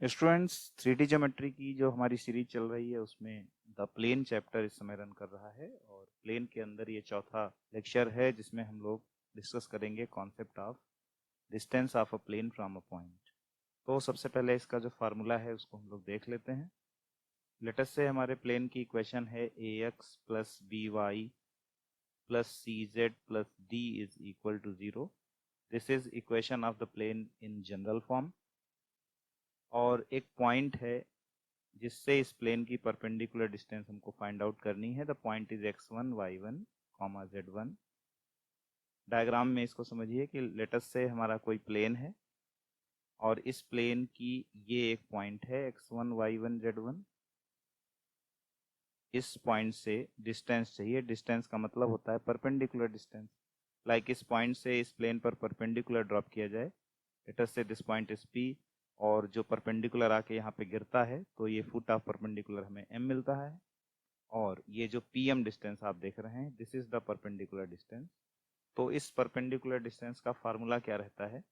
Students, 3D geometry की जो हमारी सीरीज चल रही है उसमें द प्लेन चैप्टर इस समय रन कर रहा है और प्लेन के अंदर ये चौथा लेक्चर है जिसमें हम लोग डिस्कस करेंगे concept of distance of a plane from a point. तो सबसे पहले इसका जो फार्मूला है उसको हम लोग देख लेते हैं। लेटस से हमारे प्लेन की इक्वेशन है ax plus b y plus c z plus d is equal to 0। This is equation of the plane in general form. और एक पॉइंट है जिससे इस प्लेन की परपेंडिकुलर डिस्टेंस हमको फाइंड आउट करनी है। The point is x1 y1 comma z1। Diagram में इसको समझिए कि लेटस से हमारा कोई प्लेन है और इस प्लेन की ये एक पॉइंट है x1 y1 z1। इस पॉइंट से डिस्टेंस चाहिए। डिस्टेंस का मतलब होता है परपेंडिकुलर डिस्टेंस। लाइक इस पॉइंट से इस प्लेन पर परपेंडिकुलर ड्रॉप किया जाए। Let's say this point is P और जो परपेंडिकुलर आके यहाँ पे गिरता है तो ये फुट ऑफ परपेंडिकुलर हमें m मिलता है। और ये जो PM डिस्टेंस आप देख रहे हैं this is the perpendicular distance. तो इस परपेंडिकुलर डिस्टेंस का फार्मूला क्या रहता है?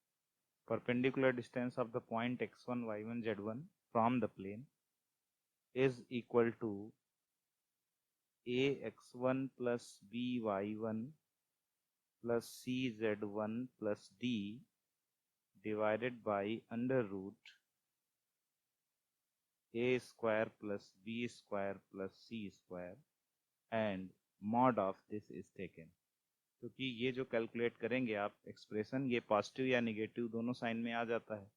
Perpendicular distance of the point x1 y1 z1 from the plane is equal to ax1 plus by1 plus cz1 plus d divided by under root a square plus b square plus c square and mod of this is taken. क्योंकि ये जो calculate करेंगे आप expression, ये positive या negative दोनों sign में आ जाता है।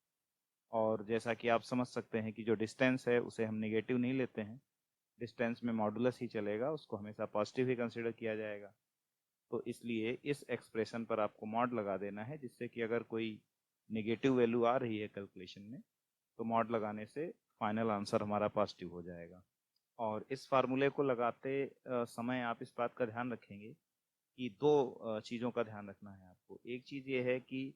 और जैसा कि आप समझ सकते हैं कि जो डिस्टेंस है उसे हम निगेटिव नहीं लेते हैं। डिस्टेंस में मॉडुलस ही चलेगा, उसको हमेशा पॉजिटिव ही कंसिडर किया जाएगा। तो इसलिए इस एक्सप्रेशन पर आपको मॉड लगा देना है, जिससे कि अगर कोई निगेटिव वैल्यू आ रही है कैलकुलेशन में तो मॉड लगाने से फाइनल आंसर हमारा पॉजिटिव हो जाएगा। और इस फार्मूले को लगाते समय आप इस बात का ध्यान रखेंगे कि दो चीज़ों का ध्यान रखना है आपको। एक चीज़ ये है कि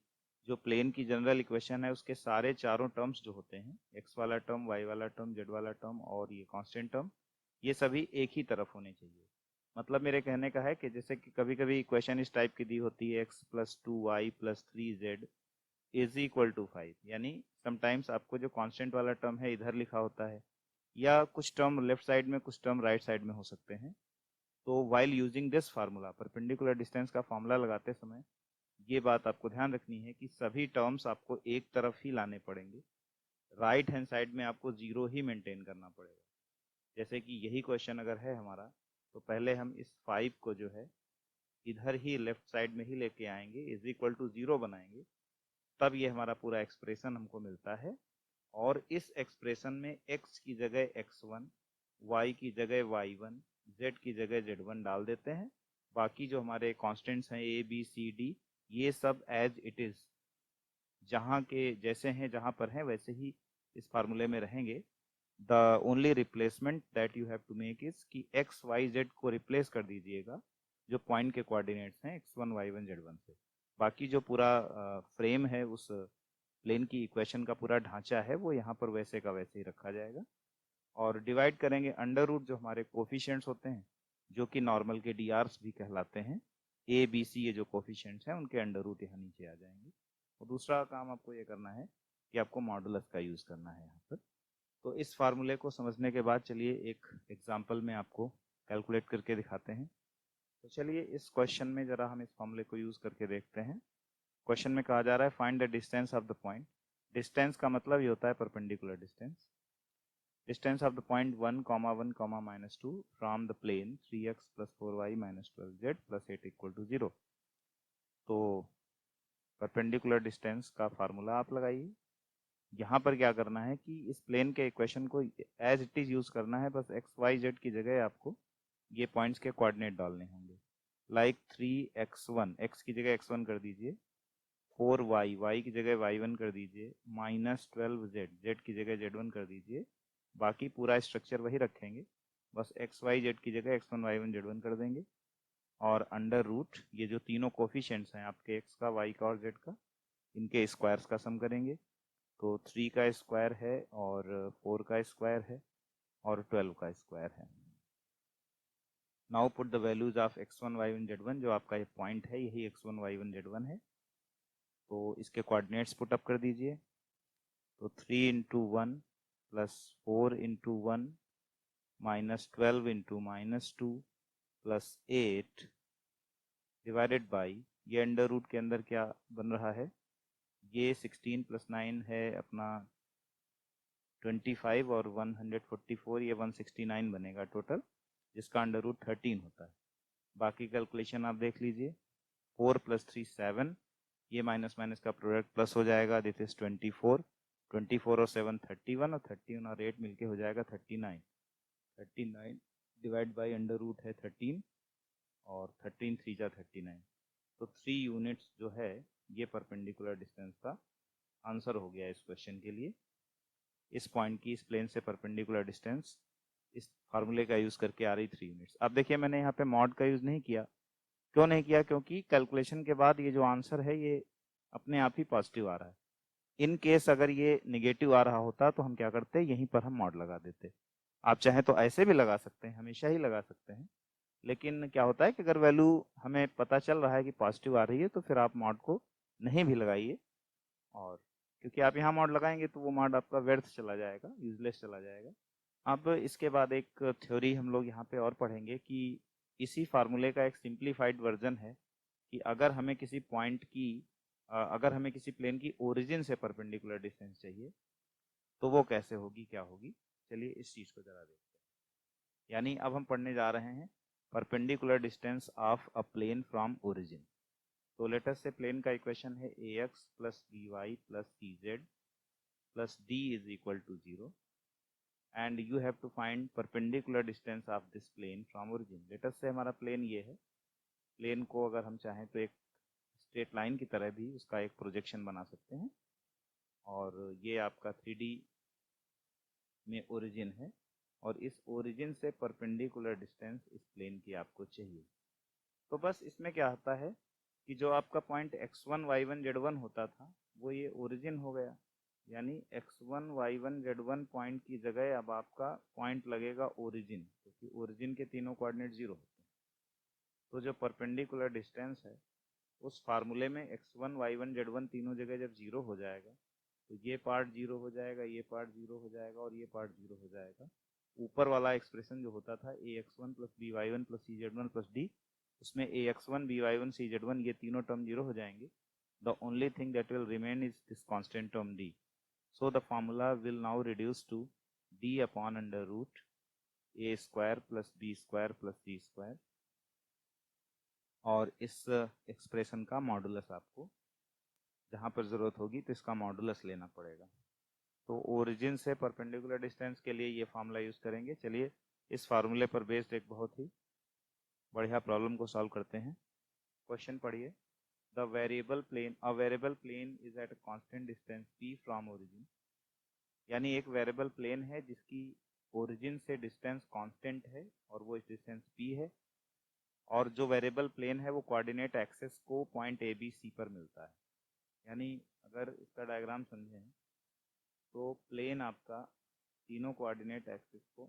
जो प्लेन की जनरल इक्वेशन है उसके सारे चारों टर्म्स जो होते हैं, एक्स वाला टर्म, वाई वाला टर्म, जेड वाला टर्म और ये कांस्टेंट टर्म, ये सभी एक ही तरफ होने चाहिए। मतलब मेरे कहने का है कि जैसे कि कभी कभी इक्वेशन इस टाइप की दी होती है x plus 2y plus 3z is equal to 5, यानी समटाइम्स आपको जो कांस्टेंट वाला टर्म है इधर लिखा होता है या कुछ टर्म लेफ्ट साइड में कुछ टर्म राइट साइड में हो सकते हैं। तो while using this formula, perpendicular distance का फार्मूला लगाते समय ये बात आपको ध्यान रखनी है कि सभी टर्म्स आपको एक तरफ ही लाने पड़ेंगे। राइट हैंड साइड में आपको जीरो ही मेंटेन करना पड़ेगा। जैसे कि यही क्वेश्चन अगर है हमारा तो पहले हम इस 5 को जो है इधर ही लेफ्ट साइड में ही लेके आएंगे, इज इक्वल टू 0 बनाएंगे, तब ये हमारा पूरा एक्सप्रेशन हमको मिलता है। और इस एक्सप्रेशन में x की जगह x1, y की जगह y1, z की जगह z1 डाल देते हैं। बाकी जो हमारे कांस्टेंट्स हैं a b c d, ये सब एज इट इज जहाँ के जैसे हैं, जहाँ पर हैं वैसे ही इस फार्मूले में रहेंगे। The only replacement that you have to make is कि एक्स वाई जेड को रिप्लेस कर दीजिएगा जो पॉइंट के कोऑर्डिनेट्स हैं x1 y1 z1 से। बाकी जो पूरा फ्रेम है, उस प्लेन की इक्वेशन का पूरा ढांचा है, वो यहाँ पर वैसे का वैसे ही रखा जाएगा। और डिवाइड करेंगे अंडर रूट जो हमारे कोफिशिएंट्स होते हैं, जो कि नॉर्मल के डीआरस भी कहलाते हैं। ए बी सी ये जो कोफिशिएंट्स हैं उनके अंडर रूट यहाँ नीचे आ जाएंगे। और दूसरा काम आपको ये करना है कि आपको मॉडुलस का यूज़ करना है यहाँ पर। तो इस फार्मूले को समझने के बाद चलिए एक एग्जाम्पल में आपको कैलकुलेट करके दिखाते हैं। तो चलिए इस क्वेश्चन में ज़रा हम इस फार्मूले को यूज़ करके देखते हैं। क्वेश्चन में कहा जा रहा है find the distance of the point. Distance का मतलब ये होता है perpendicular distance. Distance of the point 1, 1, -2 from the plane 3x plus 4y minus 12z plus 8 equal to 0। तो परपेंडिकुलर डिस्टेंस का फार्मूला आप लगाइए। यहाँ पर क्या करना है कि इस प्लेन के इक्वेशन को एज इट इज यूज करना है। बस एक्स वाई जेड की जगह आपको ये पॉइंट्स के कोऑर्डिनेट डालने होंगे। लाइक 3x1, x की जगह x1 कर दीजिए, 4y, y की जगह y1 कर दीजिए, -12z, z की जगह z1 कर दीजिए। बाकी पूरा स्ट्रक्चर वही रखेंगे, बस x y z की जगह x1 y1 z1 कर देंगे। और अंडर रूट ये जो तीनों कोफिशिएंट्स हैं आपके x का, y का और z का, इनके स्क्वायर्स का सम करेंगे। तो 3 का स्क्वायर है और 4 का स्क्वायर है और 12 का स्क्वायर है। Now put the values of x1 y1 z1, जो आपका ये पॉइंट है यही x1 y1 z1 है। तो इसके कोऑर्डिनेट्स पुट अप कर दीजिए। तो 3 into 1 plus 4 into 1 minus 12 into minus 2 plus 8 divided by, ये अंडर रूट के अंदर क्या बन रहा है, ये 16 प्लस 9 है अपना 25 और 144, ये 169 बनेगा टोटल, जिसका अंडर रूट 13 होता है। बाकी कैलकुलेशन आप देख लीजिए, 4 प्लस 3 7, ये माइनस माइनस का प्रोडक्ट प्लस हो जाएगा, दिस इज 24, 24 और 7 31, और 31 और 8 मिलके हो जाएगा 39, 39 डिवाइड बाई अंडर रूट है 13, और 13 3 जा 39, तो 3 यूनिट्स जो है ये परपेंडिकुलर डिस्टेंस का आंसर हो गया इस क्वेश्चन के लिए। इस पॉइंट की इस प्लेन से परपेंडिकुलर डिस्टेंस इस फार्मूले का यूज करके आ रही 3 यूनिट्स। अब देखिए मैंने यहाँ पे मॉड का यूज नहीं किया, क्यों नहीं किया, क्योंकि कैलकुलेशन के बाद ये जो आंसर है ये अपने आप ही पॉजिटिव आ रहा है। इन केस अगर ये निगेटिव आ रहा होता तो हम क्या करते, यहीं पर हम मॉड लगा देते। आप चाहें तो ऐसे भी लगा सकते हैं, हमेशा ही लगा सकते हैं, लेकिन क्या होता है कि अगर वैल्यू हमें पता चल रहा है कि पॉजिटिव आ रही है तो फिर आप मॉड को नहीं भी लगाइए, और क्योंकि आप यहाँ मॉड लगाएंगे तो वो मॉड आपका व्यर्थ चला जाएगा, यूजलेस चला जाएगा। अब इसके बाद एक थ्योरी हम लोग यहाँ पे और पढ़ेंगे कि इसी फार्मूले का एक सिंप्लीफाइड वर्जन है कि अगर हमें किसी पॉइंट की अगर हमें किसी प्लेन की ओरिजिन से परपेंडिकुलर डिस्टेंस चाहिए तो वो कैसे होगी, क्या होगी। चलिए इस चीज को जरा देखते हैं। यानी अब हम पढ़ने जा रहे हैं perpendicular distance of a plane from origin. तो लेट अस से प्लेन का इक्वेशन है ax plus by plus cz plus d is equal to 0, and you have to find perpendicular distance of this plane from origin. Let us say हमारा plane ये है, plane को अगर हम चाहें तो एक स्ट्रेट लाइन की तरह भी उसका एक प्रोजेक्शन बना सकते हैं, और ये आपका 3D में ओरिजिन है, और इस ओरिजिन से परपेंडिकुलर डिस्टेंस इस प्लेन की आपको चाहिए। तो बस इसमें क्या होता है कि जो आपका पॉइंट x1 y1 z1 होता था वो ये ओरिजिन हो गया, यानी x1 y1 z1 पॉइंट की जगह अब आपका पॉइंट लगेगा ओरिजिन, क्योंकि ओरिजिन के तीनों कोऑर्डिनेट 0 होते हैं। तो जो परपेंडिकुलर डिस्टेंस है उस फार्मूले में x1 y1 z1 तीनों जगह जब 0 हो जाएगा तो ये पार्ट 0 हो जाएगा, ये पार्ट 0 हो जाएगा, और ये पार्ट 0 हो जाएगा। ऊपर वाला एक्सप्रेशन जो होता था ax1 plus by1 plus cz1 plus d, उसमें ax1 by1 cz1 ये तीनों टर्म 0 हो जाएंगे। The only thing that will remain is this constant term d, so the formula will now reduce to d upon under root a square plus b square plus c square, और इस expression का modulus आपको जहाँ पर ज़रूरत होगी तो इसका मॉडुलस लेना पड़ेगा। तो ओरिजिन से परपेंडिकुलर डिस्टेंस के लिए ये फार्मूला यूज़ करेंगे। चलिए इस फार्मूले पर बेस्ड एक बहुत ही बढ़िया प्रॉब्लम को सॉल्व करते हैं। क्वेश्चन पढ़िए, the variable plane, a variable plane is at a constant distance p from origin. यानी एक वेरिएबल प्लेन है जिसकी ओरिजिन से डिस्टेंस कांस्टेंट है और वो डिस्टेंस p है, और जो वेरिएबल प्लेन है वो कोऑर्डिनेट एक्सेस को पॉइंट ए बी सी पर मिलता है। यानी अगर इसका डायग्राम समझें तो प्लेन आपका तीनों कोऑर्डिनेट एक्सिस को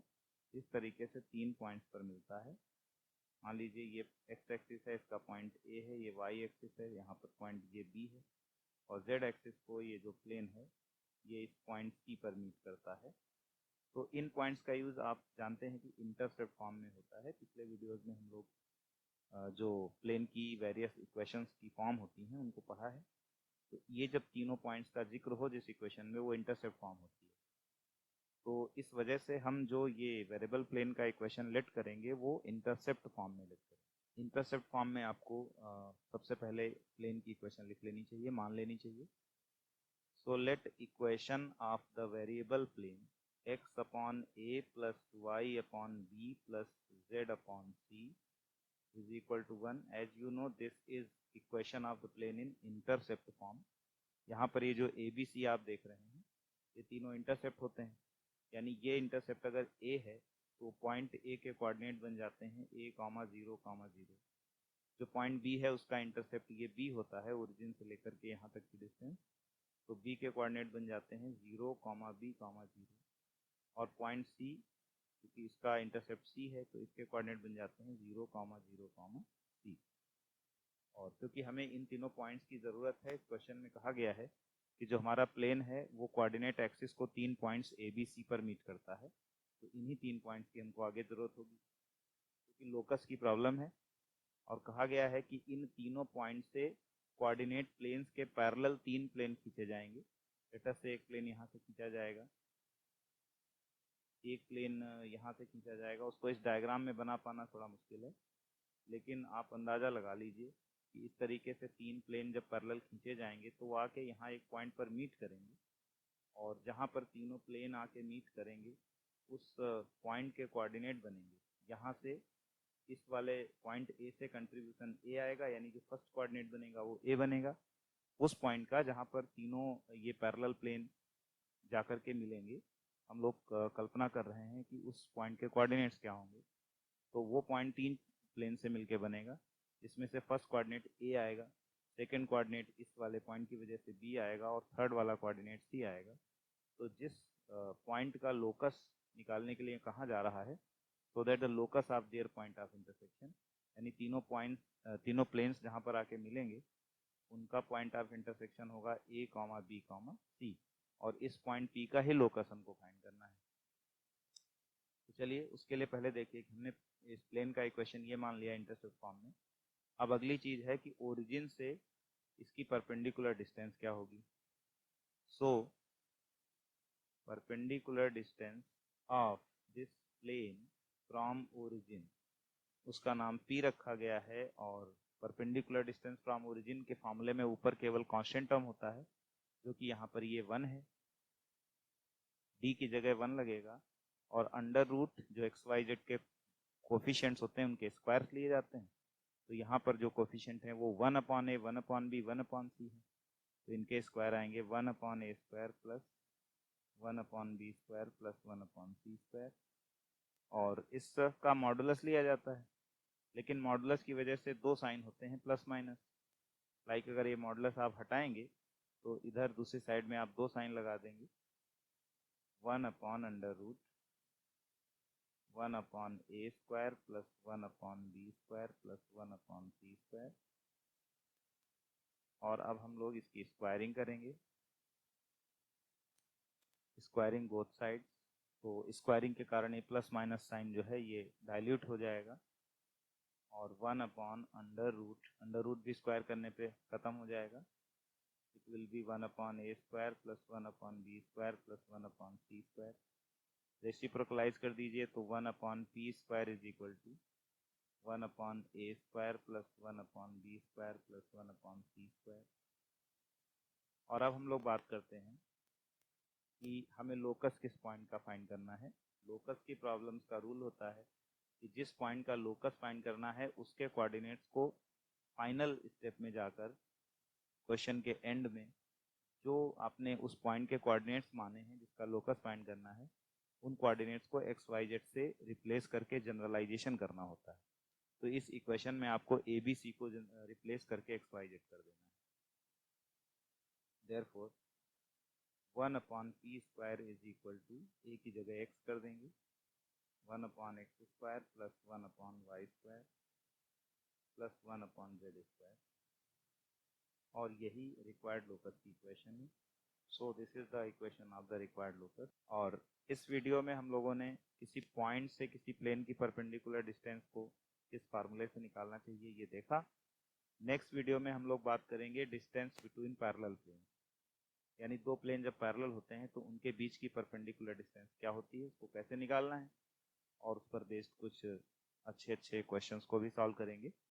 इस तरीके से 3 पॉइंट्स पर मिलता है। मान लीजिए ये एक्स एक्सिस है, इसका पॉइंट ए है, ये वाई एक्सिस है, यहाँ पर पॉइंट ये बी है, और जेड एक्सिस को ये जो प्लेन है ये इस पॉइंट सी पर मीट करता है। तो इन पॉइंट्स का यूज़ आप जानते हैं कि इंटरसेप्ट फॉर्म में होता है। पिछले वीडियोस में हम लोग जो प्लेन की वेरियस इक्वेशंस की फॉर्म होती हैं उनको पढ़ा है। तो ये जब तीनों पॉइंट्स का जिक्र हो जिस इक्वेशन में, वो इंटरसेप्ट फॉर्म होती है। तो इस वजह से हम जो ये वेरिएबल प्लेन का इक्वेशन लेट करेंगे वो इंटरसेप्ट फॉर्म में लेट करेंगे। इंटरसेप्ट फॉर्म में आपको सबसे पहले प्लेन की इक्वेशन लिख लेनी चाहिए, मान लेनी चाहिए। So let equation of the variable plane x upon a plus y upon b plus z upon c is equal to 1। as you know this is equation of the plane in intercept form। यहाँ पर ये जो A B C आप देख रहे हैं ये तीनों इंटरसेप्ट होते हैं, यानी ये इंटरसेप्ट अगर ए है तो पॉइंट ए के कोऑर्डिनेट बन जाते हैं a, 0, 0। जो पॉइंट बी है उसका इंटरसेप्ट ये बी होता है, ओरिजिन से लेकर के यहाँ तक की डिस्टेंस, तो बी के कोऑर्डिनेट बन जाते हैं 0, b, 0। और पॉइंट सी, क्योंकि इसका इंटरसेप्ट सी है तो इसके कोऑर्डिनेट बन जाते हैं 0, 0, सी। और क्योंकि हमें इन तीनों पॉइंट्स की ज़रूरत है, इस क्वेश्चन में कहा गया है कि जो हमारा प्लेन है वो कोऑर्डिनेट एक्सिस को 3 पॉइंट्स ए बी सी पर मीट करता है, तो इन्हीं 3 पॉइंट्स की हमको आगे जरूरत होगी क्योंकि लोकस की प्रॉब्लम है और कहा गया है कि इन तीनों पॉइंट से कोऑर्डिनेट प्लेन्स के पैरेलल 3 प्लेन खींचे जाएंगे। लेटर से एक प्लेन यहाँ से खींचा जाएगा, एक प्लेन यहाँ से खींचा जाएगा। उसको इस डायग्राम में बना पाना थोड़ा मुश्किल है, लेकिन आप अंदाज़ा लगा लीजिए कि इस तरीके से 3 प्लेन जब पैरेलल खींचे जाएंगे तो वो आके यहाँ एक पॉइंट पर मीट करेंगे और जहाँ पर तीनों प्लेन आके मीट करेंगे उस पॉइंट के कोऑर्डिनेट बनेंगे। यहाँ से इस वाले पॉइंट ए से कंट्रीब्यूशन ए आएगा, यानी कि फर्स्ट कोऑर्डिनेट बनेगा वो ए बनेगा उस पॉइंट का जहाँ पर तीनों ये पैरेलल प्लेन जाकर के मिलेंगे। हम लोग कल्पना कर रहे हैं कि उस पॉइंट के कोऑर्डिनेट्स क्या होंगे, तो वो पॉइंट 3 प्लेन से मिलके बनेगा, जिसमें से फर्स्ट कोऑर्डिनेट ए आएगा, सेकंड कोऑर्डिनेट इस वाले पॉइंट की वजह से बी आएगा और थर्ड वाला कोऑर्डिनेट सी आएगा। तो जिस पॉइंट का लोकस निकालने के लिए कहा जा रहा है, so that the locus of their point of intersection, यानी तीनों प्लेन्स जहाँ पर आके मिलेंगे उनका पॉइंट ऑफ इंटरसेक्शन होगा ए कॉमा बी कॉमा सी, और इस पॉइंट पी का ही लोकस हमको फाइंड करना है। तो चलिए उसके लिए पहले देखिए कि हमने इस प्लेन का इक्वेशन ये मान लिया इंटरसेप्ट फॉर्म में। अब अगली चीज है कि ओरिजिन से इसकी परपेंडिकुलर डिस्टेंस क्या होगी। So perpendicular distance of this plane from origin, उसका नाम पी रखा गया है। और परपेंडिकुलर डिस्टेंस फ्रॉम ओरिजिन के फॉर्मूले में ऊपर केवल कांस्टेंट टर्म होता है, जो कि यहाँ पर ये 1 है, डी की जगह 1 लगेगा, और अंडर रूट जो एक्स वाई जेड के कोफिशिएंट्स होते हैं उनके स्क्वायर्स लिए जाते हैं। तो यहाँ पर जो कोफिशिएंट हैं वो 1 upon A, 1 upon B, 1 upon C है, तो इनके स्क्वायर आएंगे 1 upon A square plus 1 upon B square plus 1 upon C square. और इसका मॉडुलस लिया जाता है, लेकिन मॉडुलस की वजह से 2 साइन होते हैं प्लस माइनस। लाइक अगर ये मॉडुलस आप हटाएंगे तो इधर दूसरी साइड में आप 2 साइन लगा देंगे, 1 upon under root 1 upon A square plus 1 upon B square plus 1 upon C square. और अब हम लोग इसकी स्क्वायरिंग करेंगे, स्क्वायरिंग बोथ साइड। तो स्क्वायरिंग के कारण ये प्लस माइनस साइन जो है ये डाइल्यूट हो जाएगा, और 1 अपॉन अंडर रूट भी स्क्वायर करने पे खत्म हो जाएगा। It will be 1 upon A square plus 1 upon B square plus 1 upon C square. Reciprocalize कर दीजिए तो 1 upon P square is equal to 1 upon A square plus 1 upon B square plus 1 upon C square. और अब हम लोग बात करते हैं कि हमें लोकस किस पॉइंट का फाइंड करना है। लोकस की प्रॉब्लम्स का रूल होता है कि जिस पॉइंट का लोकस फाइंड करना है उसके कोऑर्डिनेट्स को फाइनल स्टेप में जाकर क्वेश्चन के एंड में जो आपने उस पॉइंट के कोऑर्डिनेट्स माने हैं जिसका लोकस फाइंड करना है, उन कोऑर्डिनेट्स को एक्स वाई जेड से रिप्लेस करके जनरलाइजेशन करना होता है। तो इस इक्वेशन में आपको ए बी सी को रिप्लेस करके एक्स वाई जेड कर देना है। Therefore 1 upon P square is equal to, A की जगह एक्स कर देंगे, 1 upon X square plus 1 upon Y square plus 1 upon Z square. और यही रिक्वायर्ड लोकस की इक्वेशन है। So this is the equation of the required locus. और इस वीडियो में हम लोगों ने किसी पॉइंट से किसी प्लेन की परपेंडिकुलर डिस्टेंस को किस फार्मूले से निकालना चाहिए ये देखा। नेक्स्ट वीडियो में हम लोग बात करेंगे डिस्टेंस बिटवीन पैरेलल प्लेन, यानी 2 प्लेन जब पैरेलल होते हैं तो उनके बीच की परपेंडिकुलर डिस्टेंस क्या होती है, उसको कैसे निकालना है, और उस पर बेस्ड कुछ अच्छे क्वेश्चंस को भी सॉल्व करेंगे।